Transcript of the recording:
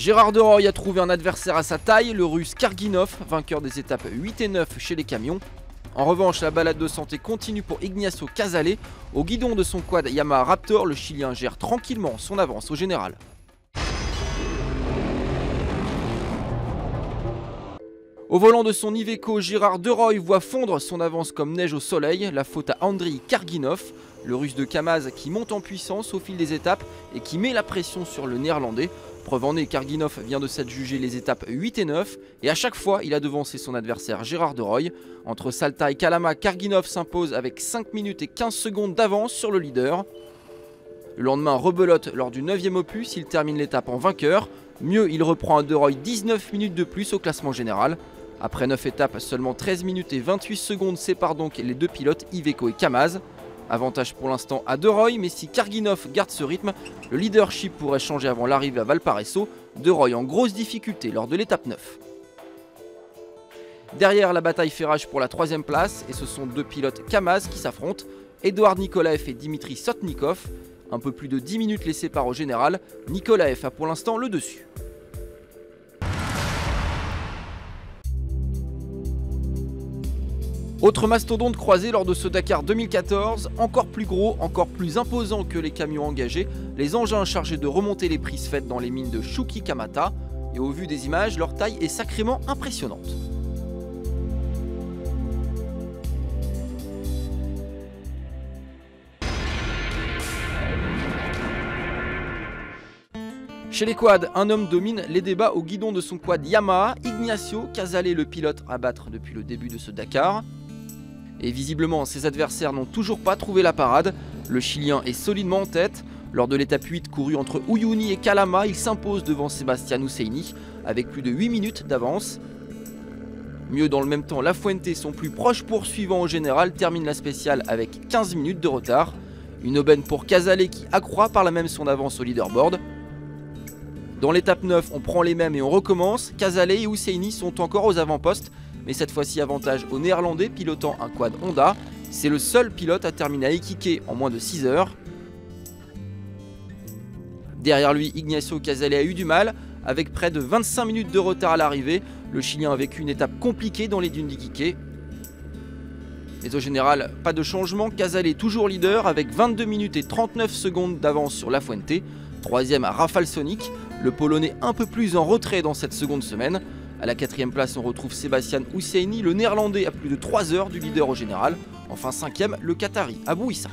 Gérard de Rooij a trouvé un adversaire à sa taille, le russe Karginov, vainqueur des étapes 8 et 9 chez les camions. En revanche, la balade de santé continue pour Ignacio Casale. Au guidon de son quad Yamaha Raptor, le Chilien gère tranquillement son avance au général. Au volant de son Iveco, Gérard de Rooij voit fondre son avance comme neige au soleil, la faute à Andriy Karginov, le russe de Kamaz qui monte en puissance au fil des étapes et qui met la pression sur le néerlandais. Preuve en est, Karginov vient de s'adjuger les étapes 8 et 9 et à chaque fois il a devancé son adversaire Gérard de Rooij. Entre Salta et Kalama, Karginov s'impose avec 5 minutes et 15 secondes d'avance sur le leader. Le lendemain, rebelote lors du 9e opus, il termine l'étape en vainqueur. Mieux, il reprend à de Rooij 19 minutes de plus au classement général. Après 9 étapes, seulement 13 minutes et 28 secondes séparent donc les deux pilotes Iveco et Kamaz. Avantage pour l'instant à de Rooij, mais si Karginov garde ce rythme, le leadership pourrait changer avant l'arrivée à Valparaiso. De Rooij en grosse difficulté lors de l'étape 9. Derrière, la bataille fait rage pour la 3e place et ce sont deux pilotes Kamaz qui s'affrontent, Eduard Nikolaev et Dimitri Sotnikov. Un peu plus de 10 minutes les séparent au général, Nikolaev a pour l'instant le dessus. Autre mastodonte croisé lors de ce Dakar 2014, encore plus gros, encore plus imposant que les camions engagés, les engins chargés de remonter les prises faites dans les mines de Chuquicamata. Et au vu des images, leur taille est sacrément impressionnante. Chez les quads, un homme domine les débats au guidon de son quad Yamaha, Ignacio Casale, le pilote à battre depuis le début de ce Dakar. Et visiblement, ses adversaires n'ont toujours pas trouvé la parade. Le Chilien est solidement en tête. Lors de l'étape 8 courue entre Uyuni et Kalama, il s'impose devant Sebastián Husseini avec plus de 8 minutes d'avance. Mieux dans le même temps, La Fuente, son plus proche poursuivant au général, termine la spéciale avec 15 minutes de retard. Une aubaine pour Casale qui accroît par là même son avance au leaderboard. Dans l'étape 9, on prend les mêmes et on recommence. Casale et Husseini sont encore aux avant-postes, mais cette fois-ci avantage aux Néerlandais pilotant un quad Honda. C'est le seul pilote à terminer à Iquique en moins de 6 heures. Derrière lui, Ignacio Casale a eu du mal. Avec près de 25 minutes de retard à l'arrivée, le Chilien a vécu une étape compliquée dans les dunes d'Iquique. Mais au général, pas de changement, Casale est toujours leader avec 22 minutes et 39 secondes d'avance sur La Fuente. Troisième à Rafalsonic, le Polonais un peu plus en retrait dans cette seconde semaine. À la 4e place, on retrouve Sebastián Husseini, le Néerlandais à plus de 3 heures du leader au général. Enfin 5e, le Qatari Abou Issa.